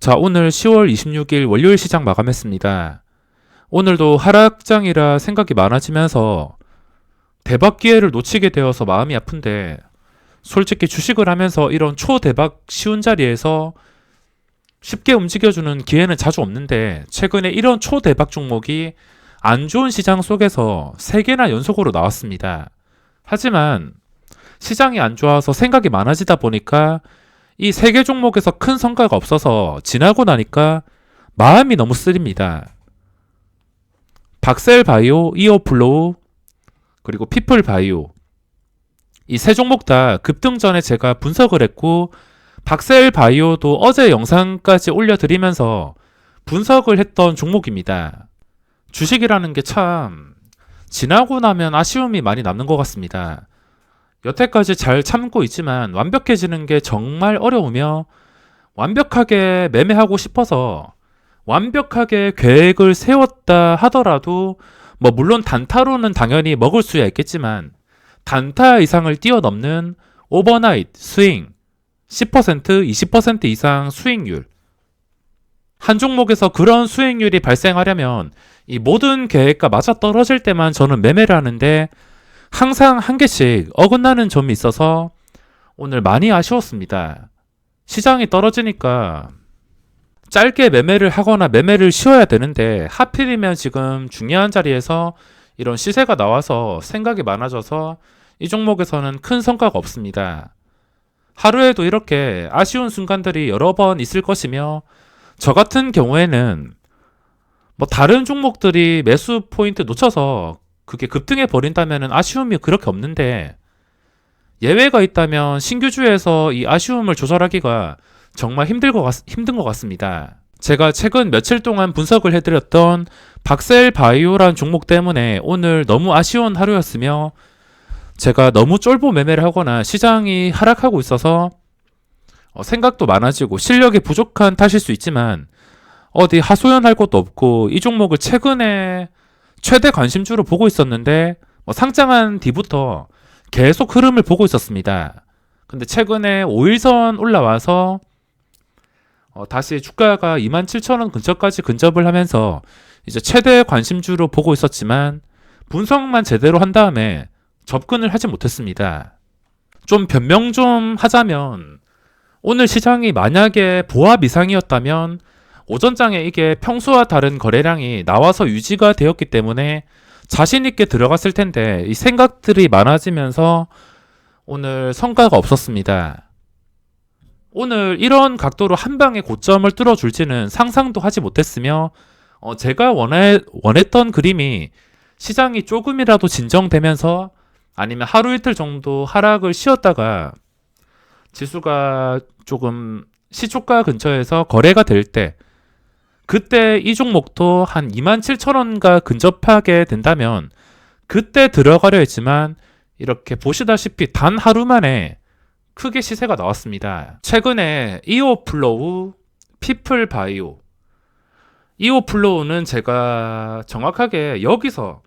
자, 오늘 10월 26일 월요일 시장 마감했습니다. 오늘도 하락장이라 생각이 많아지면서 대박 기회를 놓치게 되어서 마음이 아픈데, 솔직히 주식을 하면서 이런 초대박 쉬운 자리에서 쉽게 움직여주는 기회는 자주 없는데, 최근에 이런 초대박 종목이 안 좋은 시장 속에서 3개나 연속으로 나왔습니다. 하지만 시장이 안 좋아서 생각이 많아지다 보니까 이 3개 종목에서 큰 성과가 없어서 지나고 나니까 마음이 너무 쓰립니다. 박셀바이오, 이오플로우, 그리고 피플바이오, 이 3종목 다 급등 전에 제가 분석을 했고, 박셀바이오도 어제 영상까지 올려드리면서 분석을 했던 종목입니다. 주식이라는 게 참 지나고 나면 아쉬움이 많이 남는 것 같습니다. 여태까지 잘 참고 있지만 완벽해지는 게 정말 어려우며, 완벽하게 매매하고 싶어서 완벽하게 계획을 세웠다 하더라도 물론 단타로는 당연히 먹을 수야 있겠지만, 단타 이상을 뛰어넘는 오버나잇 스윙 10%, 20% 이상 수익률, 한 종목에서 그런 수익률이 발생하려면 이 모든 계획과 맞아떨어질 때만 저는 매매를 하는데, 항상 한 개씩 어긋나는 점이 있어서 오늘 많이 아쉬웠습니다. 시장이 떨어지니까 짧게 매매를 하거나 매매를 쉬어야 되는데, 하필이면 지금 중요한 자리에서 이런 시세가 나와서 생각이 많아져서 이 종목에서는 큰 성과가 없습니다. 하루에도 이렇게 아쉬운 순간들이 여러 번 있을 것이며, 저 같은 경우에는 다른 종목들이 매수 포인트 놓쳐서 그게 급등해 버린다면 아쉬움이 그렇게 없는데, 예외가 있다면 신규주에서 이 아쉬움을 조절하기가 정말 힘든 것 같습니다. 제가 최근 며칠 동안 분석을 해드렸던 박셀바이오란 종목 때문에 오늘 너무 아쉬운 하루였으며, 제가 너무 쫄보 매매를 하거나 시장이 하락하고 있어서 생각도 많아지고 실력이 부족한 탓일 수 있지만, 어디 하소연할 것도 없고 이 종목을 최근에 최대 관심주로 보고 있었는데, 상장한 뒤부터 계속 흐름을 보고 있었습니다. 근데 최근에 5일선 올라와서 다시 주가가 27,000원 근처까지 근접을 하면서 이제 최대 관심주로 보고 있었지만, 분석만 제대로 한 다음에 접근을 하지 못했습니다. 좀 변명 좀 하자면, 오늘 시장이 만약에 보합 이상이었다면 오전장에 이게 평소와 다른 거래량이 나와서 유지가 되었기 때문에 자신있게 들어갔을 텐데, 이 생각들이 많아지면서 오늘 성과가 없었습니다. 오늘 이런 각도로 한 방에 고점을 뚫어줄지는 상상도 하지 못했으며, 제가 원했던 그림이 시장이 조금이라도 진정되면서 아니면 하루 이틀 정도 하락을 쉬었다가 지수가 조금 시초가 근처에서 거래가 될 때, 그때 이 종목도 한 27,000원가 근접하게 된다면 그때 들어가려 했지만, 이렇게 보시다시피 단 하루 만에 크게 시세가 나왔습니다. 최근에 이오플로우, 피플바이오, 이오플로우는 제가 정확하게 여기서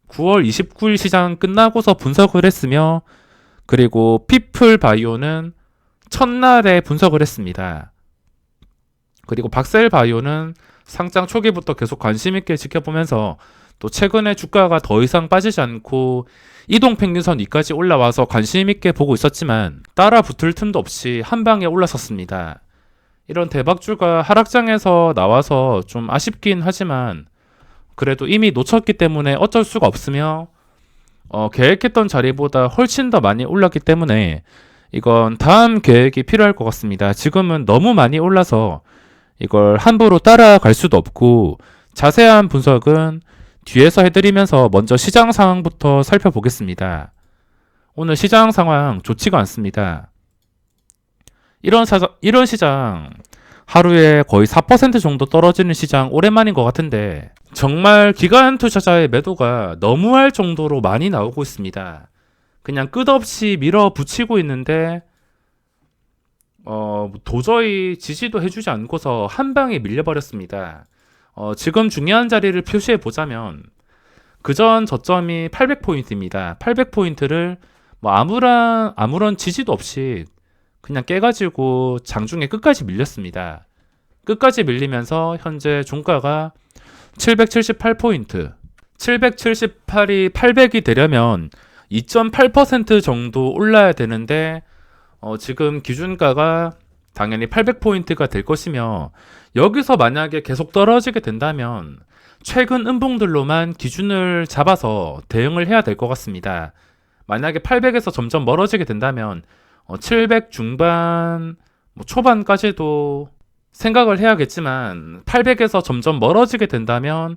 9월 29일 시장 끝나고서 분석을 했으며, 그리고 피플바이오는 첫날에 분석을 했습니다. 그리고 박셀바이오는 상장 초기부터 계속 관심있게 지켜보면서 또 최근에 주가가 더 이상 빠지지 않고 이동평균선 위까지 올라와서 관심있게 보고 있었지만, 따라 붙을 틈도 없이 한 방에 올라섰습니다. 이런 대박주가 하락장에서 나와서 좀 아쉽긴 하지만, 그래도 이미 놓쳤기 때문에 어쩔 수가 없으며, 계획했던 자리보다 훨씬 더 많이 올랐기 때문에 이건 다음 계획이 필요할 것 같습니다. 지금은 너무 많이 올라서 이걸 함부로 따라갈 수도 없고, 자세한 분석은 뒤에서 해드리면서 먼저 시장 상황부터 살펴보겠습니다. 오늘 시장 상황 좋지가 않습니다. 이런 시장, 하루에 거의 4% 정도 떨어지는 시장 오랜만인 것 같은데, 정말 기관 투자자의 매도가 너무할 정도로 많이 나오고 있습니다. 그냥 끝없이 밀어붙이고 있는데 도저히 지지도 해주지 않고서 한 방에 밀려버렸습니다. 지금 중요한 자리를 표시해 보자면, 그전 저점이 800포인트입니다. 800포인트를 아무런 지지도 없이 그냥 깨가지고 장중에 끝까지 밀렸습니다. 끝까지 밀리면서 현재 종가가 778포인트. 778이 800이 되려면 2.8% 정도 올라야 되는데 지금 기준가가 당연히 800포인트가 될 것이며, 여기서 만약에 계속 떨어지게 된다면 최근 음봉들로만 기준을 잡아서 대응을 해야 될 것 같습니다. 만약에 800에서 점점 멀어지게 된다면 700 중반 초반까지도 생각을 해야겠지만, 800에서 점점 멀어지게 된다면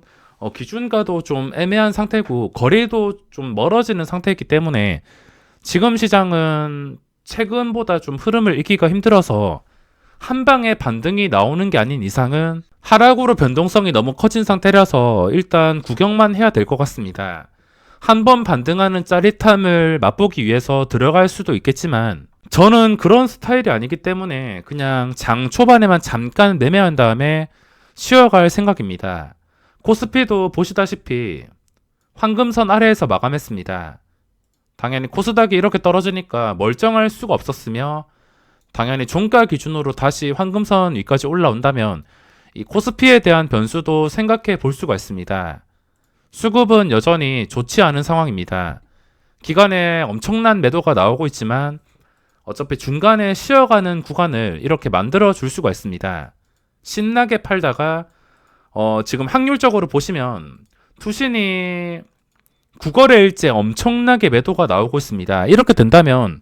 기준가도 좀 애매한 상태고 거리도 좀 멀어지는 상태이기 때문에 지금 시장은 최근보다 좀 흐름을 읽기가 힘들어서 한 방에 반등이 나오는 게 아닌 이상은 하락으로 변동성이 너무 커진 상태라서 일단 구경만 해야 될 것 같습니다. 한 번 반등하는 짜릿함을 맛보기 위해서 들어갈 수도 있겠지만, 저는 그런 스타일이 아니기 때문에 그냥 장 초반에만 잠깐 매매한 다음에 쉬어갈 생각입니다. 코스피도 보시다시피 황금선 아래에서 마감했습니다. 당연히 코스닥이 이렇게 떨어지니까 멀쩡할 수가 없었으며, 당연히 종가 기준으로 다시 황금선 위까지 올라온다면 이 코스피에 대한 변수도 생각해 볼 수가 있습니다. 수급은 여전히 좋지 않은 상황입니다. 기간에 엄청난 매도가 나오고 있지만 어차피 중간에 쉬어가는 구간을 이렇게 만들어 줄 수가 있습니다. 신나게 팔다가 지금 확률적으로 보시면 투신이 9거래일째 엄청나게 매도가 나오고 있습니다. 이렇게 된다면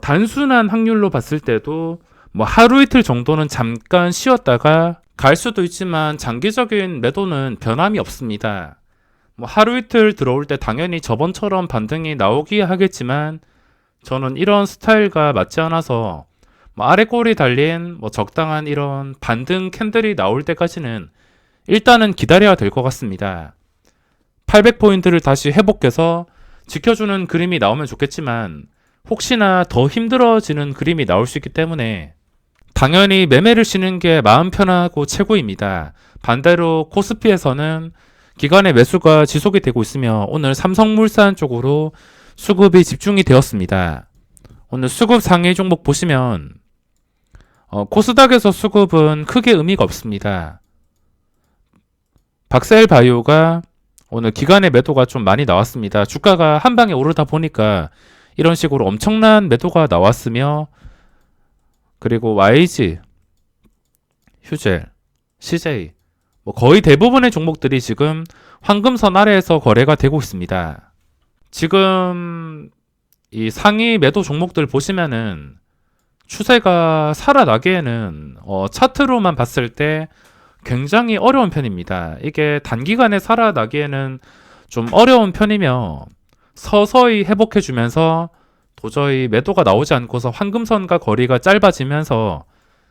단순한 확률로 봤을 때도 하루 이틀 정도는 잠깐 쉬었다가 갈 수도 있지만 장기적인 매도는 변함이 없습니다. 하루 이틀 들어올 때 당연히 저번처럼 반등이 나오기 하겠지만, 저는 이런 스타일과 맞지 않아서 아래 꼬리 달린 적당한 이런 반등 캔들이 나올 때까지는 일단은 기다려야 될 것 같습니다. 800포인트를 다시 회복해서 지켜주는 그림이 나오면 좋겠지만, 혹시나 더 힘들어지는 그림이 나올 수 있기 때문에 당연히 매매를 쉬는 게 마음 편하고 최고입니다. 반대로 코스피에서는 기간의 매수가 지속이 되고 있으며 오늘 삼성물산 쪽으로 수급이 집중이 되었습니다. 오늘 수급 상위 종목 보시면 코스닥에서 수급은 크게 의미가 없습니다. 박셀바이오가 오늘 기간의 매도가 좀 많이 나왔습니다. 주가가 한 방에 오르다 보니까 이런 식으로 엄청난 매도가 나왔으며, 그리고 YG, 휴젤, CJ 거의 대부분의 종목들이 지금 황금선 아래에서 거래가 되고 있습니다. 지금 이 상위 매도 종목들 보시면은 추세가 살아나기에는 차트로만 봤을 때 굉장히 어려운 편입니다. 이게 단기간에 살아나기에는 좀 어려운 편이며, 서서히 회복해주면서 도저히 매도가 나오지 않고서 황금선과 거리가 짧아지면서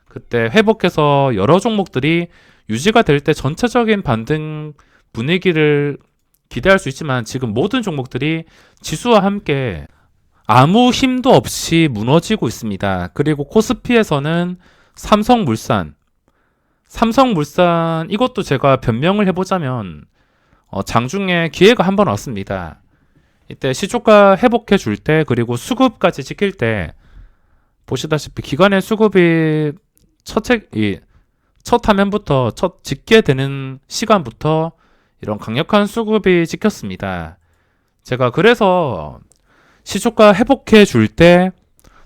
그때 회복해서 여러 종목들이 유지가 될 때 전체적인 반등 분위기를 기대할 수 있지만, 지금 모든 종목들이 지수와 함께 아무 힘도 없이 무너지고 있습니다. 그리고 코스피에서는 삼성물산 이것도 제가 변명을 해보자면 장중에 기회가 한 번 왔습니다. 이때 시초가 회복해 줄 때, 그리고 수급까지 지킬 때 보시다시피 기간의 수급이 첫 화면부터 짓게 되는 시간부터 이런 강력한 수급이 찍혔습니다. 제가 그래서 시초가 회복해 줄 때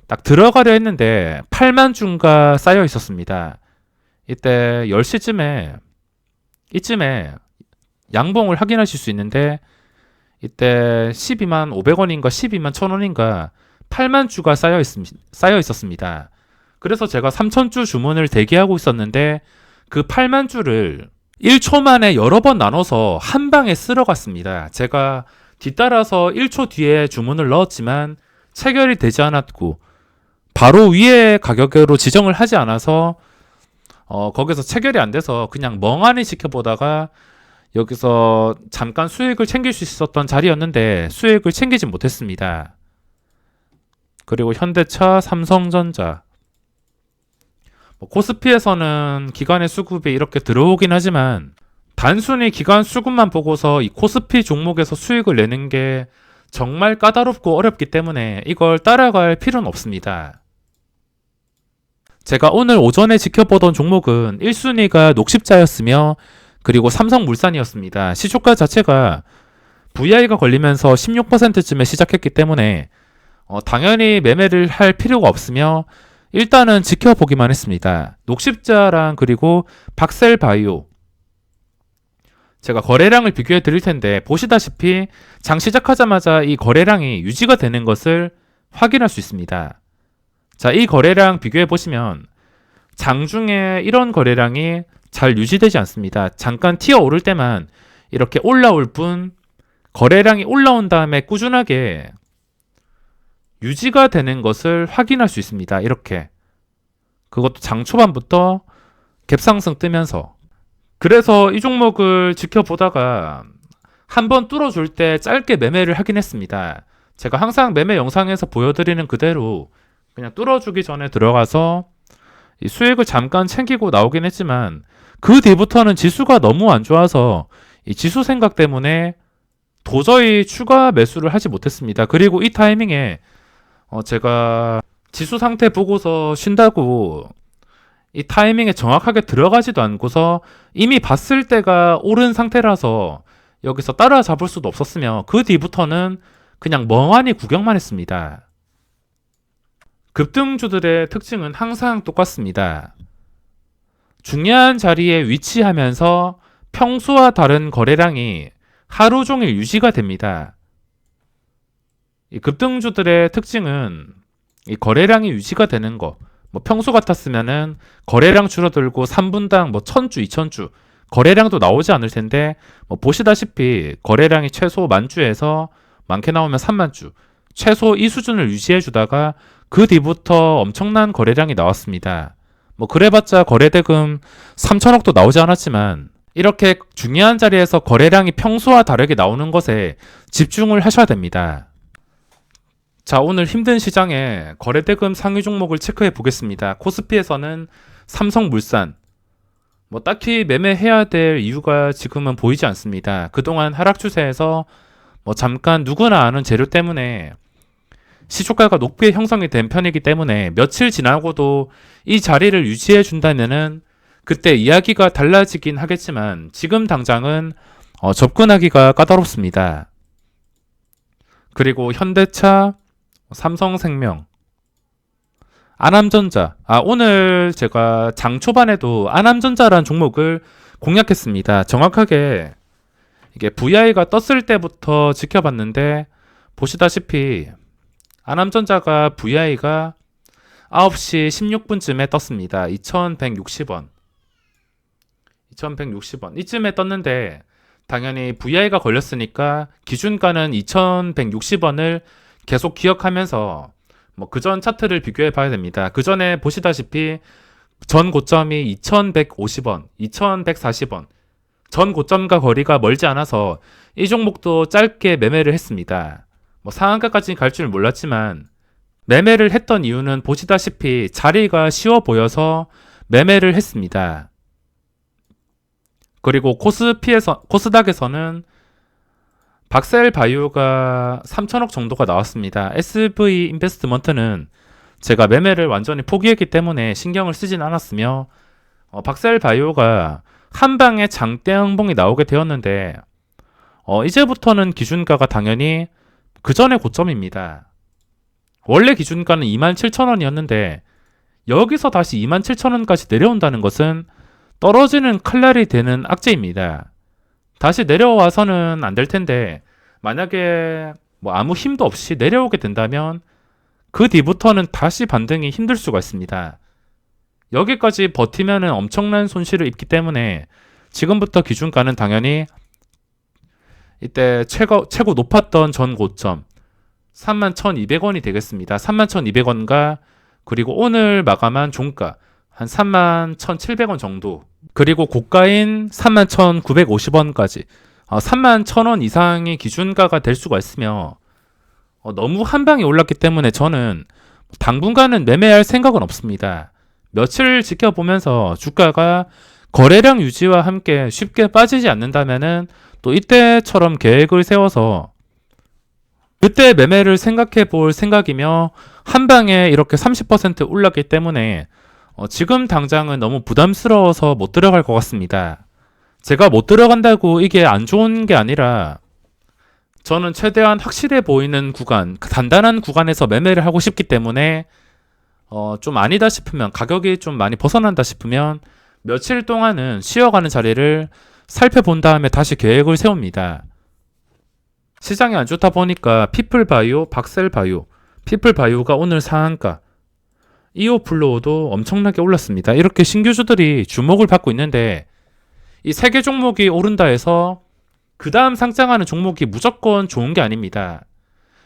딱 들어가려 했는데 8만 주가 쌓여 있었습니다. 이때 10시쯤에 양봉을 확인하실 수 있는데, 이때 12만 500원인가 12만 1000원인가 8만 주가 쌓여 있었습니다. 그래서 제가 3000주 주문을 대기하고 있었는데 그 8만 주를 1초 만에 여러 번 나눠서 한 방에 쓸어갔습니다. 제가 뒤따라서 1초 뒤에 주문을 넣었지만 체결이 되지 않았고 바로 위에 가격으로 지정을 하지 않아서 거기서 체결이 안 돼서 그냥 멍하니 지켜보다가 여기서 잠깐 수익을 챙길 수 있었던 자리였는데 수익을 챙기지 못했습니다. 그리고 현대차, 삼성전자, 코스피에서는 기관의 수급이 이렇게 들어오긴 하지만 단순히 기관 수급만 보고서 이 코스피 종목에서 수익을 내는 게 정말 까다롭고 어렵기 때문에 이걸 따라갈 필요는 없습니다. 제가 오늘 오전에 지켜보던 종목은 1순위가 녹십자였으며 그리고 삼성물산이었습니다. 시초가 자체가 VI가 걸리면서 16%쯤에 시작했기 때문에 당연히 매매를 할 필요가 없으며 일단은 지켜보기만 했습니다. 녹십자랑 그리고 박셀바이오 제가 거래량을 비교해 드릴 텐데 보시다시피 장 시작하자마자 이 거래량이 유지가 되는 것을 확인할 수 있습니다. 자, 이 거래량 비교해 보시면 장중에 이런 거래량이 잘 유지되지 않습니다. 잠깐 튀어 오를 때만 이렇게 올라올 뿐 거래량이 올라온 다음에 꾸준하게 유지가 되는 것을 확인할 수 있습니다. 이렇게. 그것도 장 초반부터 갭상승 뜨면서. 그래서 이 종목을 지켜보다가 한번 뚫어줄 때 짧게 매매를 하긴 했습니다. 제가 항상 매매 영상에서 보여드리는 그대로 그냥 뚫어주기 전에 들어가서 이 수익을 잠깐 챙기고 나오긴 했지만 그 뒤부터는 지수가 너무 안 좋아서 이 지수 생각 때문에 도저히 추가 매수를 하지 못했습니다. 그리고 이 타이밍에 제가 지수 상태 보고서 쉰다고 이 타이밍에 정확하게 들어가지도 않고서 이미 봤을 때가 오른 상태라서 여기서 따라잡을 수도 없었으며 그 뒤부터는 그냥 멍하니 구경만 했습니다. 급등주들의 특징은 항상 똑같습니다. 중요한 자리에 위치하면서 평소와 다른 거래량이 하루 종일 유지가 됩니다. 이 급등주들의 특징은 이 거래량이 유지가 되는 거. 평소 같았으면은 거래량 줄어들고 3분당 1000주, 2000주 거래량도 나오지 않을 텐데 보시다시피 거래량이 최소 10,000주에서 많게 나오면 30,000주 최소 이 수준을 유지해 주다가 그 뒤부터 엄청난 거래량이 나왔습니다. 그래봤자 거래대금 3천억도 나오지 않았지만 이렇게 중요한 자리에서 거래량이 평소와 다르게 나오는 것에 집중을 하셔야 됩니다. 자, 오늘 힘든 시장에 거래대금 상위 종목을 체크해 보겠습니다. 코스피에서는 삼성물산 딱히 매매해야 될 이유가 지금은 보이지 않습니다. 그동안 하락 추세에서 잠깐 누구나 아는 재료 때문에 시초가가 높게 형성이 된 편이기 때문에 며칠 지나고도 이 자리를 유지해 준다면은 그때 이야기가 달라지긴 하겠지만 지금 당장은 접근하기가 까다롭습니다. 그리고 현대차, 삼성생명, 아남전자. 오늘 제가 장 초반에도 아남전자라는 종목을 공략했습니다. 정확하게 이게 VI가 떴을 때부터 지켜봤는데 보시다시피 아남전자가 VI가 9시 16분쯤에 떴습니다. 2160원. 2160원. 이쯤에 떴는데 당연히 VI가 걸렸으니까 기준가는 2160원을 계속 기억하면서 그전 차트를 비교해 봐야 됩니다. 그 전에 보시다시피 전 고점이 2150원, 2140원. 전 고점과 거리가 멀지 않아서 이 종목도 짧게 매매를 했습니다. 상한가까지 갈 줄 몰랐지만 매매를 했던 이유는 보시다시피 자리가 쉬워 보여서 매매를 했습니다. 그리고 코스닥에서는 박셀바이오가 3천억 정도가 나왔습니다. SV 인베스트먼트는 제가 매매를 완전히 포기했기 때문에 신경을 쓰진 않았으며 박셀바이오가 한 방에 장대 항봉이 나오게 되었는데 이제부터는 기준가가 당연히 그 전의 고점입니다. 원래 기준가는 27,000원이었는데 여기서 다시 27,000원까지 내려온다는 것은 떨어지는 칼날이 되는 악재입니다. 다시 내려와서는 안 될 텐데 만약에 아무 힘도 없이 내려오게 된다면 그 뒤부터는 다시 반등이 힘들 수가 있습니다. 여기까지 버티면은 엄청난 손실을 입기 때문에 지금부터 기준가는 당연히 이때 최고 높았던 전 고점 31,200원이 되겠습니다. 31,200원과 그리고 오늘 마감한 종가 한 31,700원 정도, 그리고 고가인 31,950원까지 31,000원 이상이 기준가가 될 수가 있으며 너무 한 방에 올랐기 때문에 저는 당분간은 매매할 생각은 없습니다. 며칠 지켜보면서 주가가 거래량 유지와 함께 쉽게 빠지지 않는다면은 또 이때처럼 계획을 세워서 그때 매매를 생각해 볼 생각이며 한 방에 이렇게 30% 올랐기 때문에 지금 당장은 너무 부담스러워서 못 들어갈 것 같습니다. 제가 못 들어간다고 이게 안 좋은 게 아니라 저는 최대한 확실해 보이는 구간, 단단한 구간에서 매매를 하고 싶기 때문에 좀 아니다 싶으면, 가격이 좀 많이 벗어난다 싶으면 며칠 동안은 쉬어가는 자리를 살펴본 다음에 다시 계획을 세웁니다. 시장이 안 좋다 보니까 피플바이오, 박셀바이오, 피플바이오가 오늘 상한가, 이오플로우도 엄청나게 올랐습니다. 이렇게 신규주들이 주목을 받고 있는데 이 세 개 종목이 오른다 해서 그 다음 상장하는 종목이 무조건 좋은 게 아닙니다.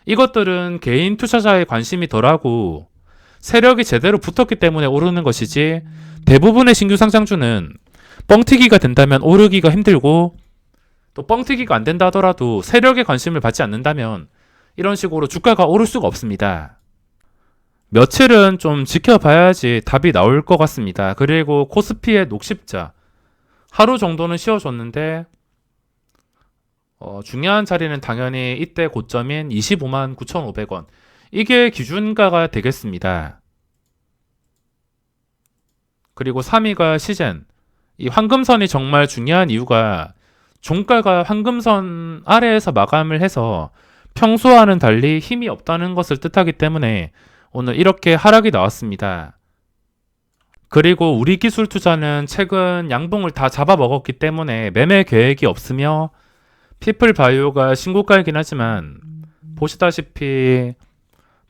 이것들은 개인 투자자의 관심이 덜하고 세력이 제대로 붙었기 때문에 오르는 것이지, 대부분의 신규 상장주는 뻥튀기가 된다면 오르기가 힘들고, 또 뻥튀기가 안 된다 하더라도 세력의 관심을 받지 않는다면 이런 식으로 주가가 오를 수가 없습니다. 며칠은 좀 지켜봐야지 답이 나올 것 같습니다. 그리고 코스피의 녹십자 하루 정도는 쉬어줬는데 중요한 자리는 당연히 이때 고점인 25만 9,500원, 이게 기준가가 되겠습니다. 그리고 3위가 시젠. 이 황금선이 정말 중요한 이유가 종가가 황금선 아래에서 마감을 해서 평소와는 달리 힘이 없다는 것을 뜻하기 때문에 오늘 이렇게 하락이 나왔습니다. 그리고 우리 기술 투자는 최근 양봉을 다 잡아먹었기 때문에 매매 계획이 없으며, 피플바이오가 신고가이긴 하지만 보시다시피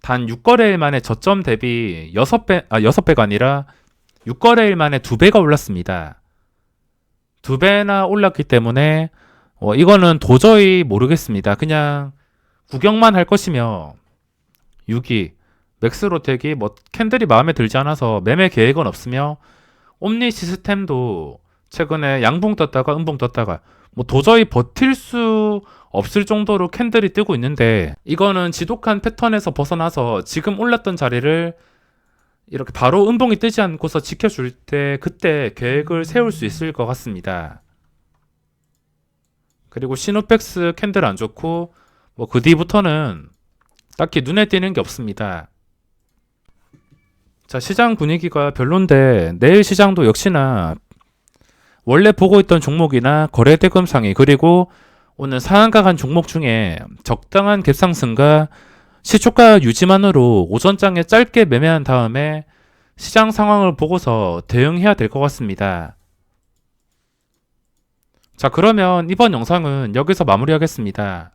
단 6거래일 만에 저점 대비 6배가 아니라 6거래일 만에 2배가 올랐습니다. 2배나 올랐기 때문에 이거는 도저히 모르겠습니다. 그냥 구경만 할 것이며, 6위 맥스로텍이 캔들이 마음에 들지 않아서 매매 계획은 없으며, 옴니 시스템도 최근에 양봉 떴다가 음봉 떴다가 도저히 버틸 수 없을 정도로 캔들이 뜨고 있는데, 이거는 지독한 패턴에서 벗어나서 지금 올랐던 자리를 이렇게 바로 음봉이 뜨지 않고서 지켜줄 때 그때 계획을 세울 수 있을 것 같습니다. 그리고 시노펙스 캔들 안 좋고 그 뒤부터는 딱히 눈에 띄는 게 없습니다. 자, 시장 분위기가 별론데 내일 시장도 역시나 원래 보고 있던 종목이나 거래대금 상위, 그리고 오늘 상한가 간 종목 중에 적당한 갭상승과 시초가 유지만으로 오전장에 짧게 매매한 다음에 시장 상황을 보고서 대응해야 될 것 같습니다. 자, 그러면 이번 영상은 여기서 마무리하겠습니다.